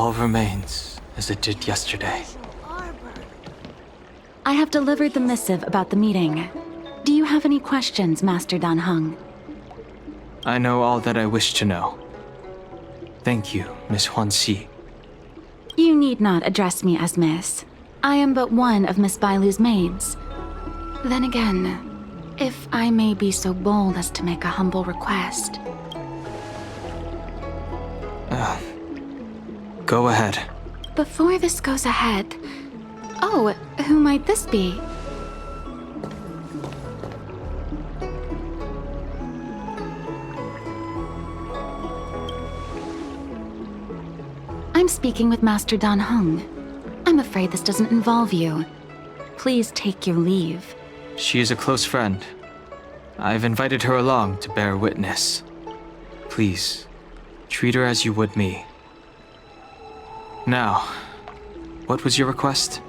All remains as it did yesterday. I have delivered the missive about the meeting. Do you have any questions, Master Dan Heng? I know all that I wish to know. Thank you, Miss Huanxi. You need not address me as Miss. I am but one of Miss Bailu's maids. Then again, if I may be so bold as to make a humble request. Go ahead. Before this goes ahead... Oh, who might this be? I'm speaking with Master Dan Heng. I'm afraid this doesn't involve you. Please take your leave. She is a close friend. I've invited her along to bear witness. Please, treat her as you would me. Now, what was your request?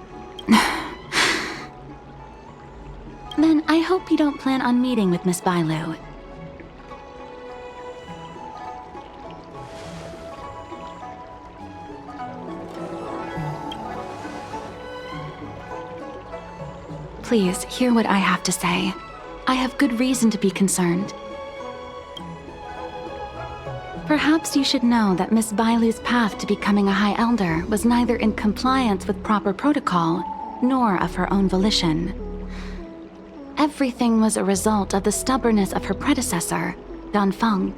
Then I hope you don't plan on meeting with Miss Bailu. Please, hear what I have to say. I have good reason to be concerned. Perhaps you should know that Miss Bailu's path to becoming a High Elder was neither in compliance with proper protocol, nor of her own volition. Everything was a result of the stubbornness of her predecessor, Dan Feng.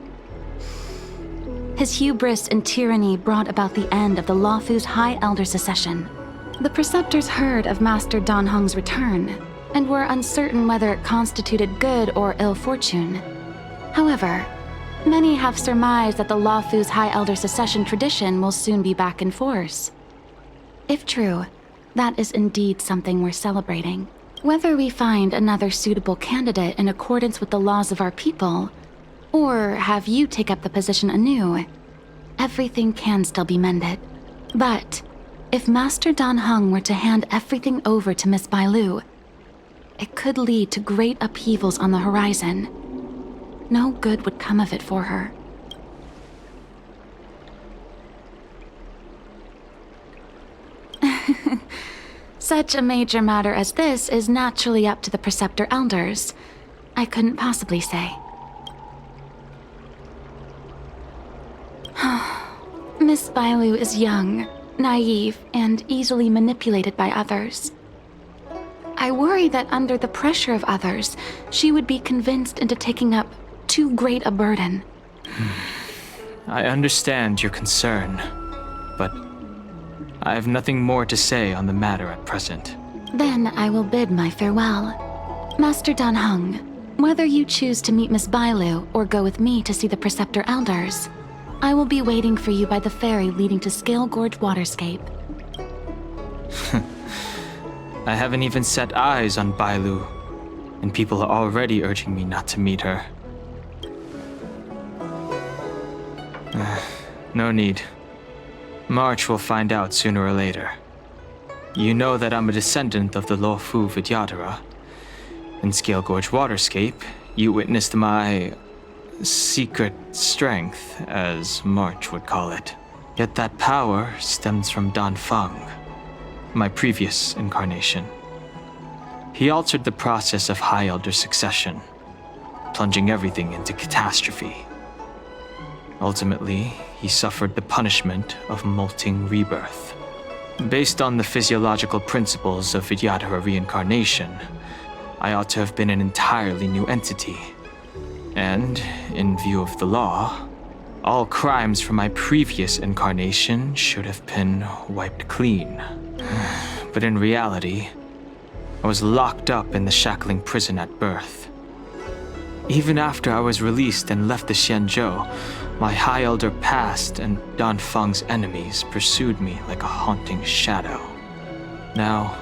His hubris and tyranny brought about the end of the Luofu's High Elder succession. The preceptors heard of Master Dan Heng's return, and were uncertain whether it constituted good or ill fortune. However, many have surmised that the Luofu's High Elder succession tradition will soon be back in force. If true, that is indeed something we're celebrating. Whether we find another suitable candidate in accordance with the laws of our people, or have you take up the position anew, everything can still be mended. But if Master Dan Heng were to hand everything over to Miss Bailu, it could lead to great upheavals on the horizon. No good would come of it for her. Such a major matter as this is naturally up to the Preceptor Elders. I couldn't possibly say. Miss Bailu is young, naive, and easily manipulated by others. I worry that under the pressure of others, she would be convinced into taking up too great a burden. I understand your concern, but I have nothing more to say on the matter at present. Then I will bid my farewell. Master Dan Heng, whether you choose to meet Miss Bailu or go with me to see the Preceptor Elders, I will be waiting for you by the ferry leading to Scale Gorge Waterscape. I haven't even set eyes on Bailu, and people are already urging me not to meet her. No need. March will find out sooner or later. You know that I'm a descendant of the Luofu Vidyadhara. In Scale Gorge Waterscape, you witnessed my secret strength, as March would call it. Yet that power stems from Dan Feng, my previous incarnation. He altered the process of High Elder succession, plunging everything into catastrophe. Ultimately, he suffered the punishment of molting rebirth. Based on the physiological principles of Vidyadhara reincarnation, I ought to have been an entirely new entity. And, in view of the law, all crimes from my previous incarnation should have been wiped clean. But in reality, I was locked up in the shackling prison at birth. Even after I was released and left the Xianzhou, my High Elder past and Dan Feng's enemies pursued me like a haunting shadow. Now,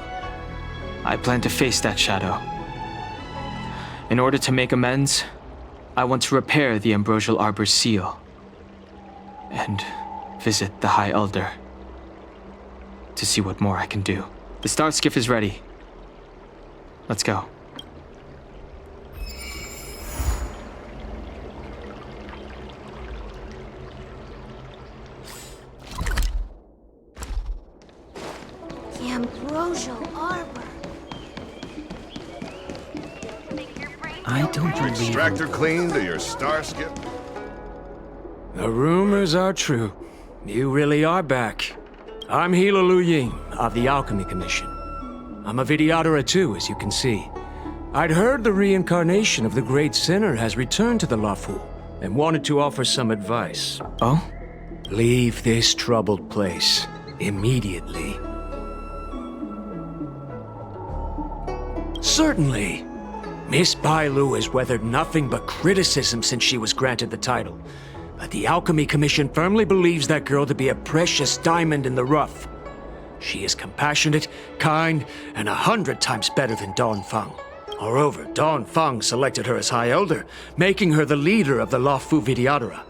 I plan to face that shadow. In order to make amends, I want to repair the Ambrosial Arbor's seal and visit the High Elder to see what more I can do. The start skiff is ready. Let's go. Ambrosial Arbor. I don't believe... Extractor cleaned to your star skip? The rumors are true. You really are back. I'm Liyue of the Alchemy Commission. I'm a Videodora too, as you can see. I'd heard the reincarnation of the Great Sinner has returned to the Luofu, and wanted to offer some advice. Oh? Leave this troubled place. Immediately. Certainly. Miss Bailu has weathered nothing but criticism since she was granted the title. But the Alchemy Commission firmly believes that girl to be a precious diamond in the rough. She is compassionate, kind, and 100 times better than Dongfeng. Moreover, Dongfeng selected her as High Elder, making her the leader of the Luofu Videodora.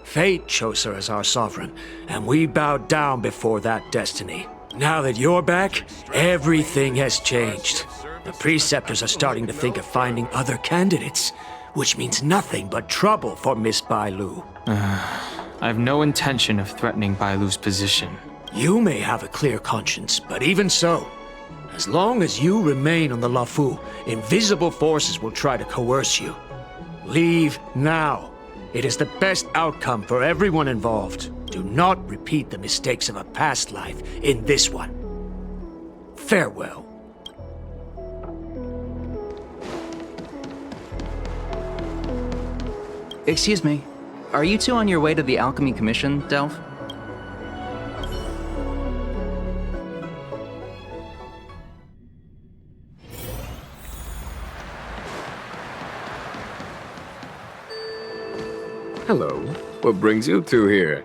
Fate chose her as our sovereign, and we bowed down before that destiny. Now that you're back, everything has changed. The preceptors are starting to think of finding other candidates, which means nothing but trouble for Miss Bailu. I have no intention of threatening Bailu's position. You may have a clear conscience, but even so, as long as you remain on the Luofu, invisible forces will try to coerce you. Leave now. It is the best outcome for everyone involved. Do not repeat the mistakes of a past life in this one. Farewell. Excuse me. Are you two on your way to the Alchemy Commission, Delph? Hello. What brings you two here?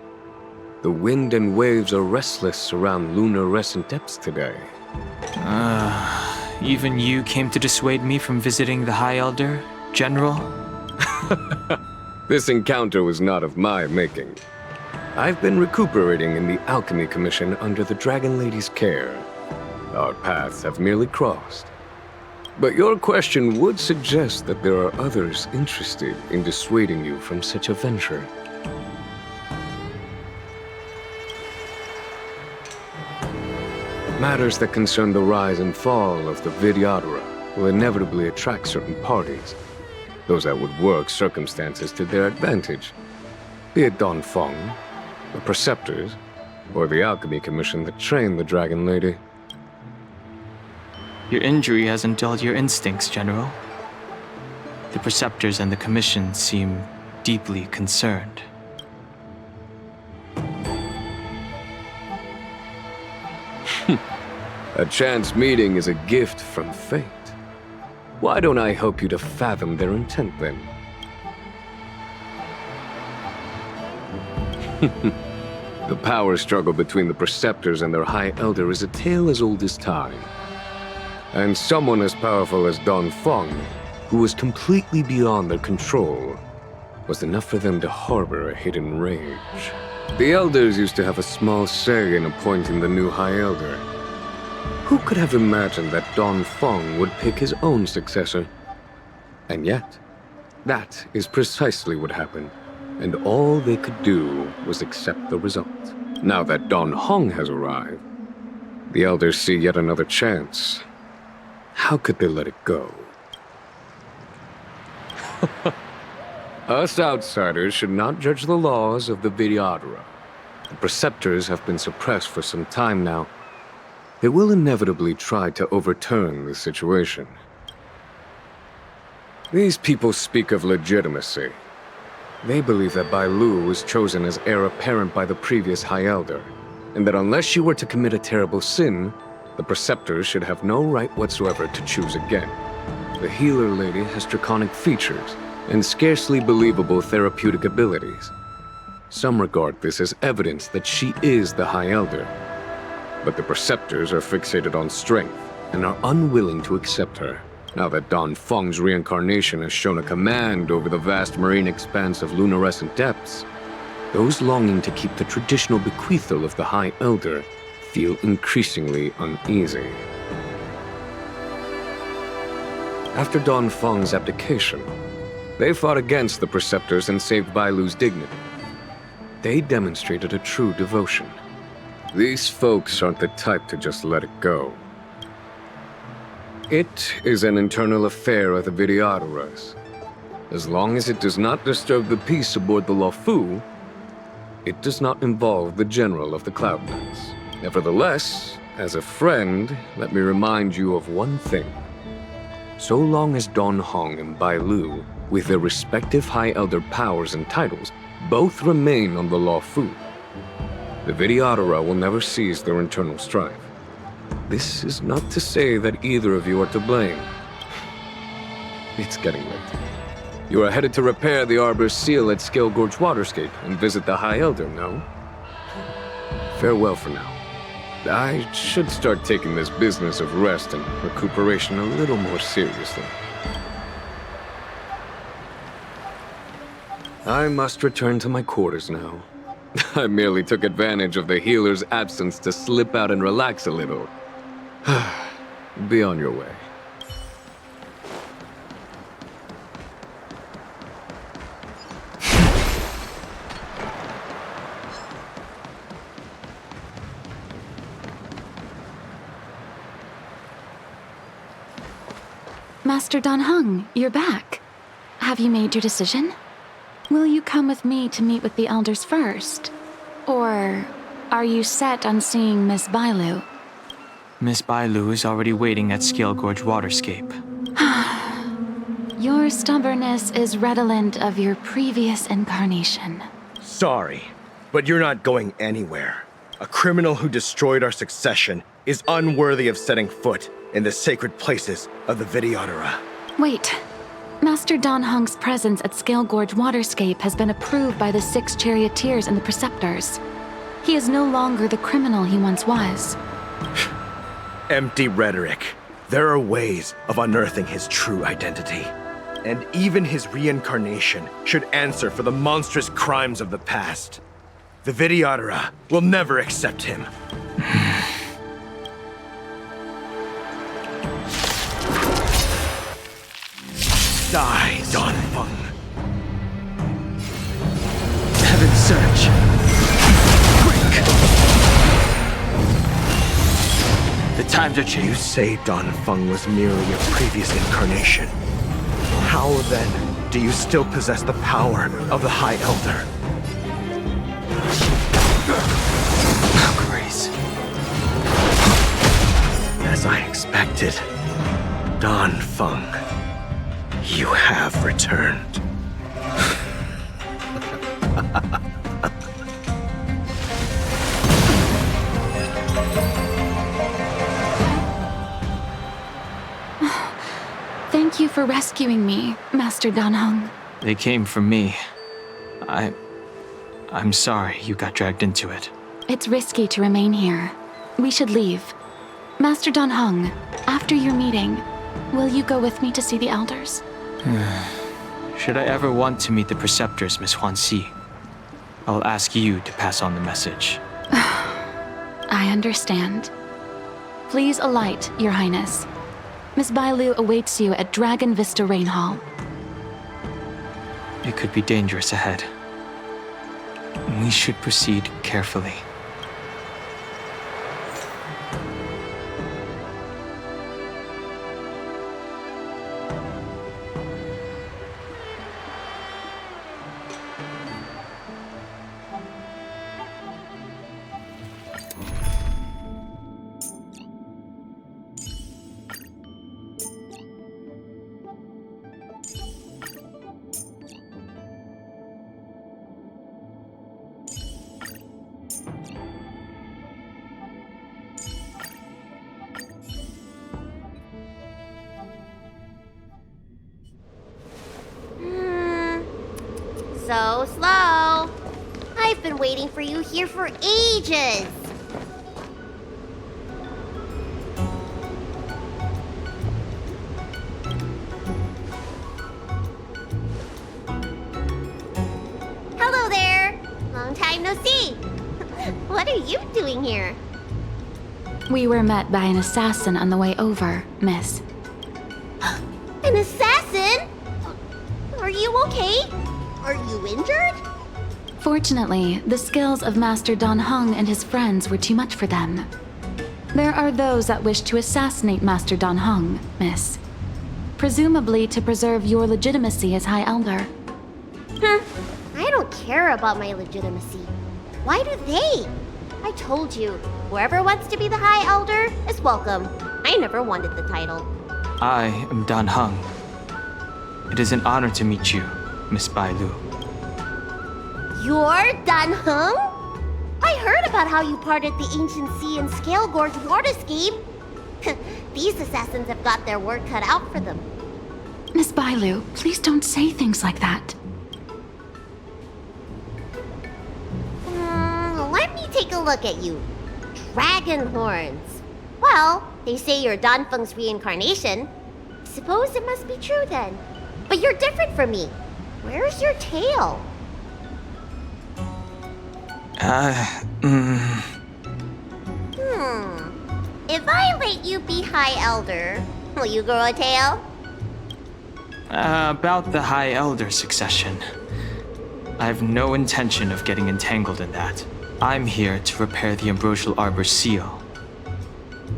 The wind and waves are restless around lunar-rescent depths today. Even you came to dissuade me from visiting the High Elder, General? This encounter was not of my making. I've been recuperating in the Alchemy Commission under the Dragon Lady's care. Our paths have merely crossed. But your question would suggest that there are others interested in dissuading you from such a venture. Matters that concern the rise and fall of the Videodora will inevitably attract certain parties. Those that would work circumstances to their advantage. Be it Dongfeng, the Preceptors, or the Alchemy Commission that trained the Dragon Lady. Your injury hasn't dulled your instincts, General. The Preceptors and the Commission seem deeply concerned. A chance meeting is a gift from fate. Why don't I help you to fathom their intent, then? The power struggle between the Preceptors and their High Elder is a tale as old as time. And someone as powerful as Dongfeng, who was completely beyond their control, was enough for them to harbor a hidden rage. The Elders used to have a small say in appointing the new High Elder. Who could have imagined that Dongfeng would pick his own successor? And yet, that is precisely what happened, and all they could do was accept the result. Now that Dongfeng has arrived, the Elders see yet another chance. How could they let it go? Us outsiders should not judge the laws of the Videodora. The Preceptors have been suppressed for some time now. They will inevitably try to overturn the situation. These people speak of legitimacy. They believe that Bailu was chosen as heir apparent by the previous High Elder, and that unless she were to commit a terrible sin, the Preceptors should have no right whatsoever to choose again. The Healer Lady has draconic features and scarcely believable therapeutic abilities. Some regard this as evidence that she is the High Elder. But the Preceptors are fixated on strength and are unwilling to accept her. Now that Dongfeng's reincarnation has shown a command over the vast marine expanse of lunarescent depths, those longing to keep the traditional bequeathal of the High Elder feel increasingly uneasy. After Dongfeng's abdication, they fought against the Preceptors and saved Bailu's dignity. They demonstrated a true devotion. These folks aren't the type to just let it go. It is an internal affair of the Videoteras. As long as it does not disturb the peace aboard the Lufu, it does not involve the General of the Cloud Knights. Nevertheless, as a friend, let me remind you of one thing. So long as Don Heng and Bailu, with their respective High Elder powers and titles, both remain on the Lufu, the Videotera will never cease their internal strife. This is not to say that either of you are to blame. It's getting late. You are headed to repair the Arbor's seal at Scale Gorge Waterscape and visit the High Elder, no? Farewell for now. I should start taking this business of rest and recuperation a little more seriously. I must return to my quarters now. I merely took advantage of the healer's absence to slip out and relax a little. Be on your way. Master Don Heng, you're back. Have you made your decision? Will you come with me to meet with the elders first? Or are you set on seeing Miss Bailu? Miss Bailu is already waiting at Scale Gorge Waterscape. Your stubbornness is redolent of your previous incarnation. Sorry, but you're not going anywhere. A criminal who destroyed our succession is unworthy of setting foot in the sacred places of the Videotera. Wait. Master Don Heng's presence at Scale Gorge Waterscape has been approved by the 6 charioteers and the preceptors. He is no longer the criminal he once was. Empty rhetoric. There are ways of unearthing his true identity. And even his reincarnation should answer for the monstrous crimes of the past. The Videotera will never accept him. Die, Don Feng. Heaven's Surge. The times are You changed. say Don Feng was merely a previous incarnation. How then do you still possess the power of the High Elder? Grace. As I expected, Don Feng, you have returned. Thank you for rescuing me, Master Don Heng. They came for me. I'm sorry you got dragged into it. It's risky to remain here. We should leave. Master Don Heng, after your meeting, will you go with me to see the elders? Should I ever want to meet the preceptors, Miss Huanxi, I'll ask you to pass on the message. I understand. Please alight, Your Highness. Miss Bailu awaits you at Dragon Vista Rain Hall. It could be dangerous ahead. We should proceed carefully. So slow. I've been waiting for you here for ages. Hello there. Long time no see. What are you doing here? We were met by an assassin on the way over, miss. An assassin? Are you okay? Are you injured? Fortunately, the skills of Master Don Heng and his friends were too much for them. There are those that wish to assassinate Master Dan Heng, miss. Presumably to preserve your legitimacy as High Elder. I don't care about my legitimacy. Why do they? I told you, whoever wants to be the High Elder is welcome. I never wanted the title. I am Dan Heng. It is an honor to meet you, Miss Bailu. You're Dan Heng? I heard about how you parted the ancient sea and Scale Gorge waterscape. These assassins have got their work cut out for them. Miss Bailu, please don't say things like that. Let me take a look at you. Dragon horns. Well, they say you're Dan Feng's reincarnation. Suppose it must be true then. But you're different from me. Where's your tail? If I let you be High Elder, will you grow a tail? About the High Elder succession. I have no intention of getting entangled in that. I'm here to repair the Ambrosial Arbor seal.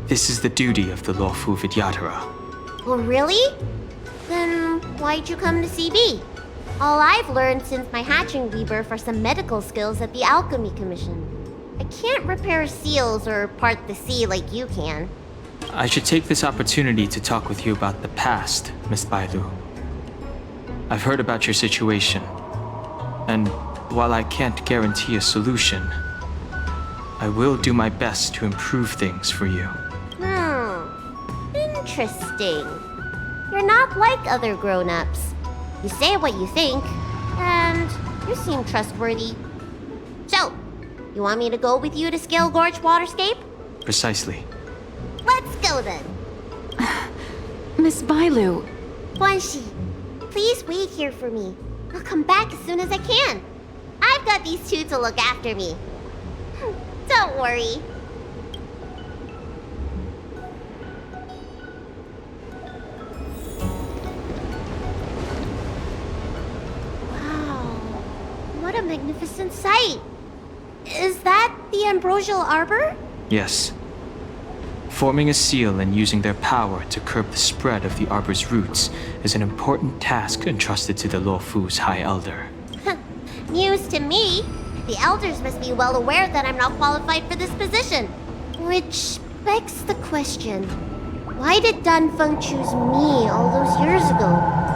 This is the duty of the lawful Vidyadhara. Oh, really? Then why'd you come to CB? All I've learned since my hatching rebirth are some medical skills at the Alchemy Commission. I can't repair seals or part the sea like you can. I should take this opportunity to talk with you about the past, Miss Bailu. I've heard about your situation, and while I can't guarantee a solution, I will do my best to improve things for you. Interesting. You're not like other grown-ups. You say what you think, and you seem trustworthy. So, you want me to go with you to Scale Gorge Waterscape? Precisely. Let's go then. Miss Bailu. Guanxi, please wait here for me. I'll come back as soon as I can. I've got these two to look after me. Don't worry. What a magnificent sight! Is that the Ambrosial Arbor? Yes. Forming a seal and using their power to curb the spread of the Arbor's roots is an important task entrusted to the Luofu's High Elder. News to me. The Elders must be well aware that I'm not qualified for this position. Which begs the question, why did Dan Feng choose me all those years ago?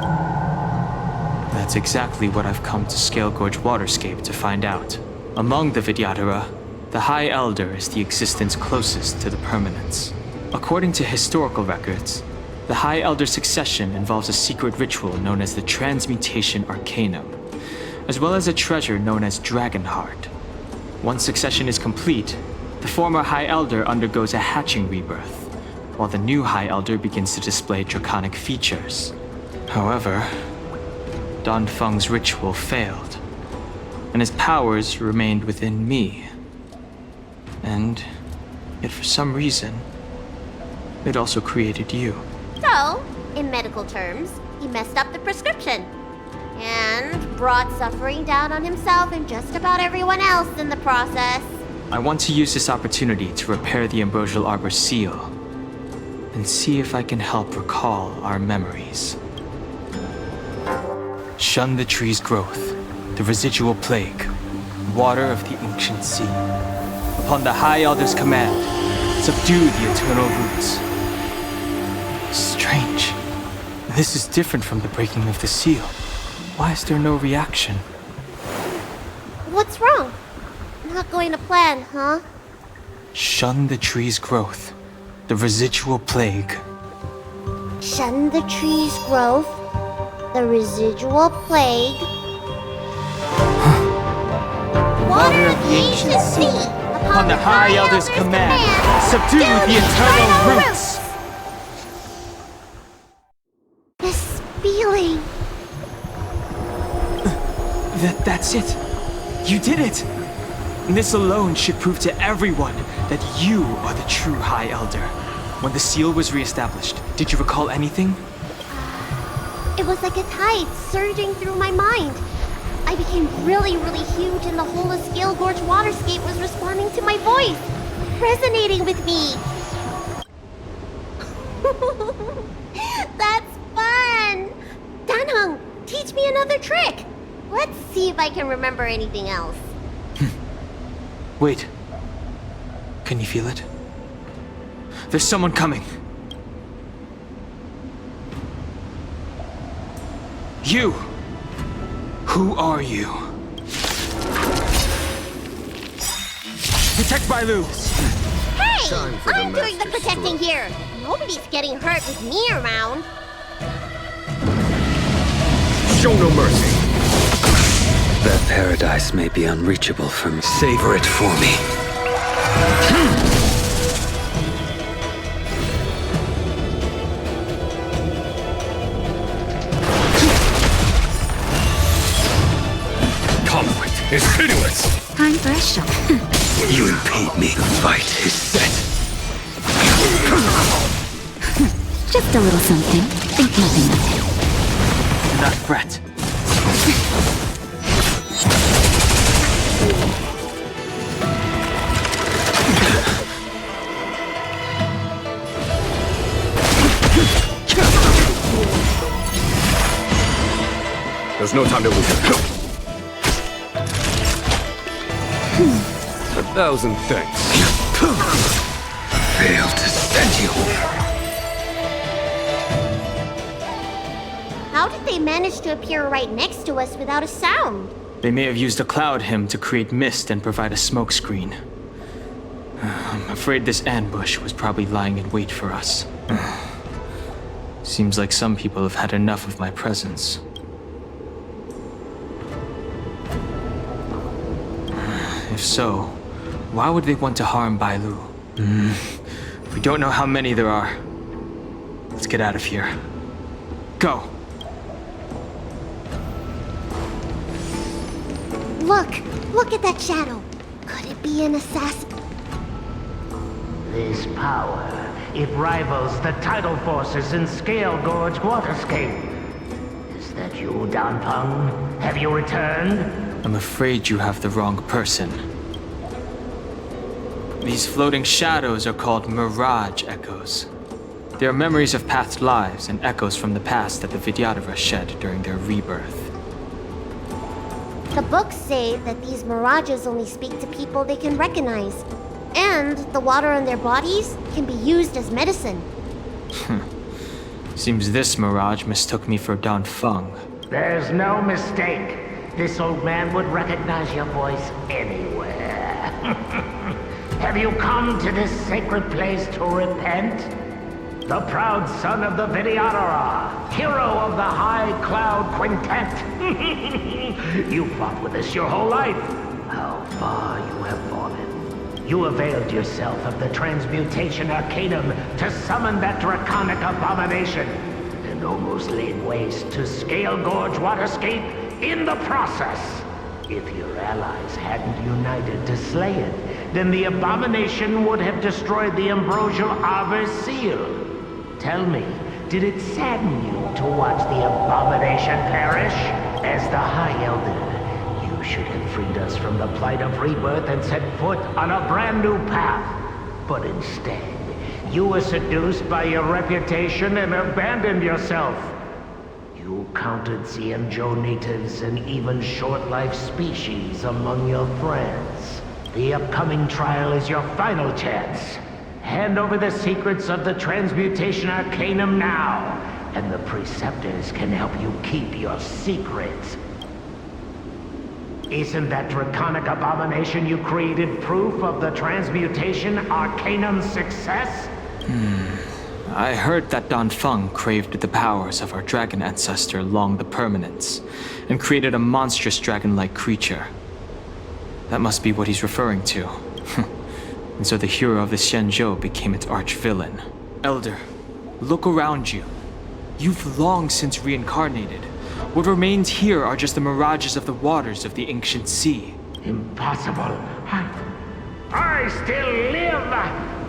That's exactly what I've come to Scale Gorge Waterscape to find out. Among the Vidyadhara, the High Elder is the existence closest to the permanence. According to historical records, the High Elder succession involves a secret ritual known as the Transmutation Arcanum, as well as a treasure known as Dragon Heart. Once succession is complete, the former High Elder undergoes a hatching rebirth, while the new High Elder begins to display draconic features. However, Dan Feng's ritual failed, and his powers remained within me. And yet for some reason, it also created you. So, in medical terms, he messed up the prescription. And brought suffering down on himself and just about everyone else in the process. I want to use this opportunity to repair the Ambrosial Arbor seal, and see if I can help recall our memories. Shun the tree's growth, the residual plague, water of the ancient sea. Upon the High Elder's command, subdue the eternal roots. Strange. This is different from the breaking of the seal. Why is there no reaction? What's wrong? Not going to plan, huh? Shun the tree's growth, the residual plague. Shun the tree's growth, the residual plague. Water of the ancient sea, upon the High Elder's command, subdue the eternal roots. This feeling. That's it. You did it. This alone should prove to everyone that you are the true High Elder. When the seal was reestablished, did you recall anything? It was like a tide surging through my mind. I became really, really huge, and the whole of Scale Gorge Waterscape was responding to my voice, resonating with me. That's fun! Danheng, teach me another trick! Let's see if I can remember anything else. Wait. Can you feel it? There's someone coming. You! Who are you? Protect Bailu! Hey! Time for the I'm doing the master's protecting stroke. here! Nobody's getting hurt with me around. Show no mercy. That paradise may be unreachable for me. Savor it for me. Conflict is pitiless. Time for a shot. You impede me. The fight is set. Just a little something. Think nothing of it. Do not fret. There's no time to lose. 1,000 thanks. Failed to send you. How did they manage to appear right next to us without a sound? They may have used a cloud hymn to create mist and provide a smokescreen. I'm afraid this ambush was probably lying in wait for us. Seems like some people have had enough of my presence. If so, why would they want to harm Bailu? We don't know how many there are. Let's get out of here. Go! Look at that shadow. Could it be an assassin? This power, it rivals the tidal forces in Scale Gorge Waterscape. Is that you, Danpeng? Have you returned? I'm afraid you have the wrong person. These floating shadows are called mirage echoes. They are memories of past lives and echoes from the past that the Vidyadhara shed during their rebirth. The books say that these mirages only speak to people they can recognize. And the water in their bodies can be used as medicine. Seems this mirage mistook me for Danfeng. There's no mistake. This old man would recognize your voice anywhere. Have you come to this sacred place to repent? The proud son of the Vidyadhara, hero of the High Cloud Quintet. You fought with us your whole life. How far you have fallen. You availed yourself of the Transmutation Arcanum to summon that draconic abomination, and almost laid waste to Scale Gorge Waterscape in the process. If your allies hadn't united to slay it, then the abomination would have destroyed the Ambrosial Arbor seal. Tell me, did it sadden you to watch the abomination perish? As the High Elder, you should have freed us from the plight of rebirth and set foot on a brand new path. But instead, you were seduced by your reputation and abandoned yourself. You counted Xianzhou natives and even short-life species among your friends. The upcoming trial is your final chance. Hand over the secrets of the Transmutation Arcanum now, and the Preceptors can help you keep your secrets. Isn't that draconic abomination you created proof of the Transmutation Arcanum's success? I heard that Danfeng craved the powers of our dragon ancestor Long the Permanence, and created a monstrous dragon-like creature. That must be what he's referring to. And so the hero of the Xianzhou became its arch-villain. Elder, look around you. You've long since reincarnated. What remains here are just the mirages of the waters of the ancient sea. Impossible. I still live!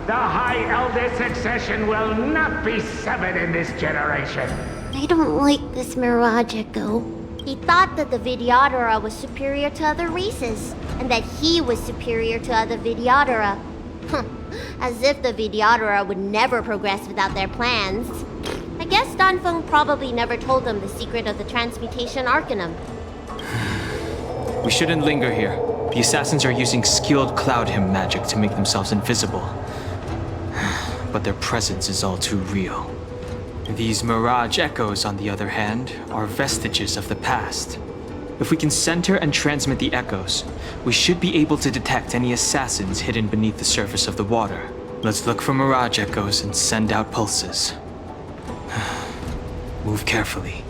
The High Elder succession will not be severed in this generation. I don't like this Mirage Echo. He thought that the Vidyadhara was superior to other races, and that he was superior to other Vidyadhara. As if the Vidyadhara would never progress without their plans. I guess Danfeng probably never told them the secret of the transmutation arcanum. We shouldn't linger here. The assassins are using skilled cloud hymn magic to make themselves invisible. But their presence is all too real. These mirage echoes, on the other hand, are vestiges of the past. If we can center and transmit the echoes, we should be able to detect any assassins hidden beneath the surface of the water. Let's look for mirage echoes and send out pulses. Move carefully.